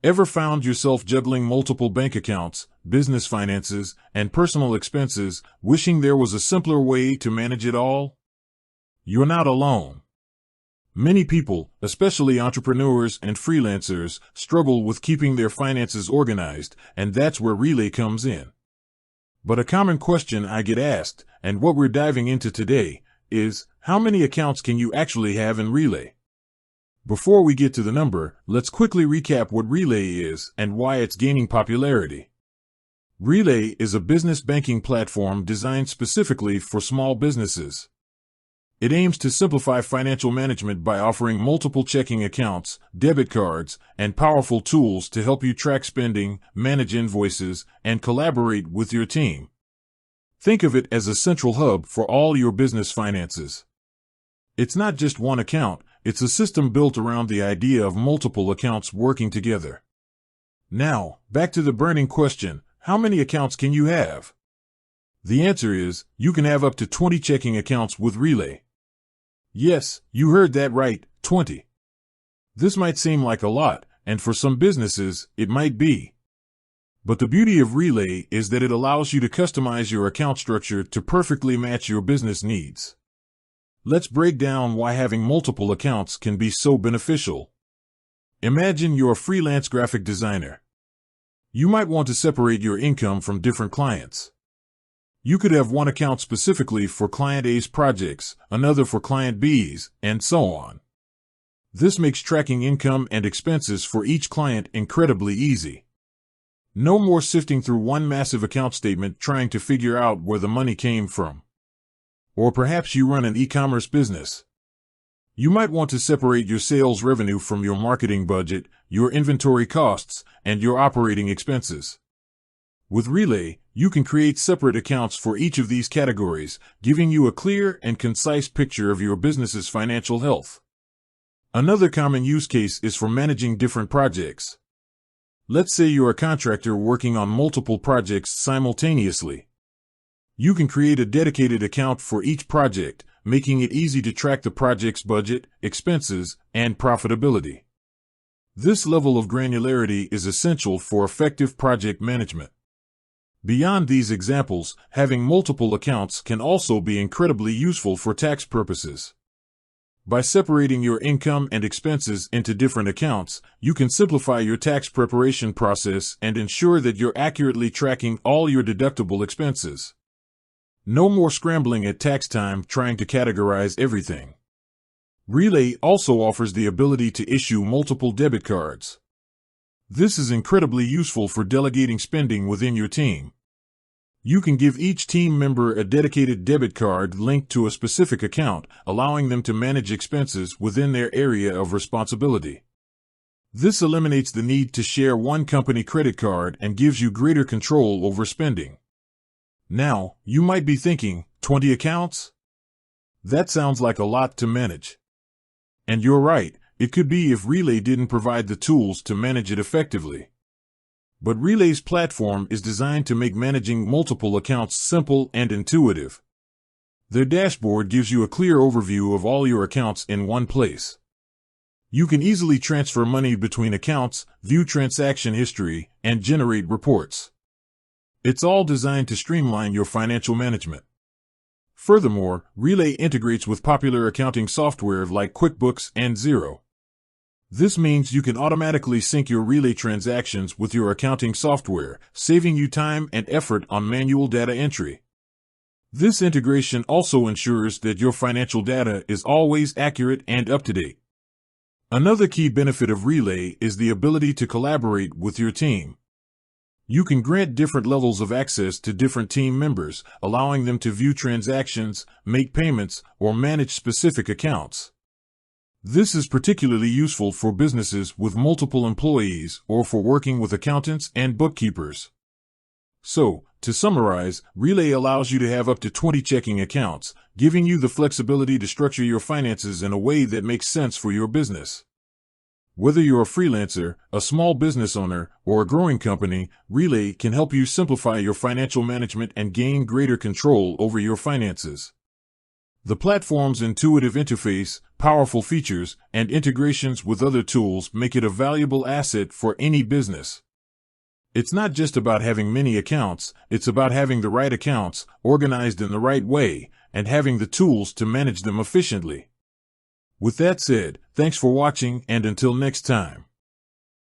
Ever found yourself juggling multiple bank accounts, business finances, and personal expenses, wishing there was a simpler way to manage it all? You're not alone. Many people, especially entrepreneurs and freelancers, struggle with keeping their finances organized, and that's where Relay comes in. But a common question I get asked, and what we're diving into today, is how many accounts can you actually have in Relay? Before we get to the number, let's quickly recap what Relay is and why it's gaining popularity. Relay is a business banking platform designed specifically for small businesses. It aims to simplify financial management by offering multiple checking accounts, debit cards, and powerful tools to help you track spending, manage invoices, and collaborate with your team. Think of it as a central hub for all your business finances. It's not just one account, it's a system built around the idea of multiple accounts working together. Now, back to the burning question, how many accounts can you have? The answer is, you can have up to 20 checking accounts with Relay. Yes, you heard that right, 20. This might seem like a lot, and for some businesses, it might be. But the beauty of Relay is that it allows you to customize your account structure to perfectly match your business needs. Let's break down why having multiple accounts can be so beneficial. Imagine you're a freelance graphic designer. You might want to separate your income from different clients. You could have one account specifically for client A's projects, another for client B's, and so on. This makes tracking income and expenses for each client incredibly easy. No more sifting through one massive account statement trying to figure out where the money came from. Or perhaps you run an e-commerce business. You might want to separate your sales revenue from your marketing budget, your inventory costs, and your operating expenses. With Relay, you can create separate accounts for each of these categories, giving you a clear and concise picture of your business's financial health. Another common use case is for managing different projects. Let's say you're a contractor working on multiple projects simultaneously. You can create a dedicated account for each project, making it easy to track the project's budget, expenses, and profitability. This level of granularity is essential for effective project management. Beyond these examples, having multiple accounts can also be incredibly useful for tax purposes. By separating your income and expenses into different accounts, you can simplify your tax preparation process and ensure that you're accurately tracking all your deductible expenses. No more scrambling at tax time trying to categorize everything. Relay also offers the ability to issue multiple debit cards. This is incredibly useful for delegating spending within your team. You can give each team member a dedicated debit card linked to a specific account, allowing them to manage expenses within their area of responsibility. This eliminates the need to share one company credit card and gives you greater control over spending. Now, you might be thinking, 20 accounts? That sounds like a lot to manage. And you're right, it could be if Relay didn't provide the tools to manage it effectively. But Relay's platform is designed to make managing multiple accounts simple and intuitive. Their dashboard gives you a clear overview of all your accounts in one place. You can easily transfer money between accounts, view transaction history, and generate reports. It's all designed to streamline your financial management. Furthermore, Relay integrates with popular accounting software like QuickBooks and Xero. This means you can automatically sync your Relay transactions with your accounting software, saving you time and effort on manual data entry. This integration also ensures that your financial data is always accurate and up-to-date. Another key benefit of Relay is the ability to collaborate with your team. You can grant different levels of access to different team members, allowing them to view transactions, make payments, or manage specific accounts. This is particularly useful for businesses with multiple employees or for working with accountants and bookkeepers. So, to summarize, Relay allows you to have up to 20 checking accounts, giving you the flexibility to structure your finances in a way that makes sense for your business. Whether you're a freelancer, a small business owner, or a growing company, Relay can help you simplify your financial management and gain greater control over your finances. The platform's intuitive interface, powerful features, and integrations with other tools make it a valuable asset for any business. It's not just about having many accounts, it's about having the right accounts, organized in the right way, and having the tools to manage them efficiently. With that said, thanks for watching, and until next time.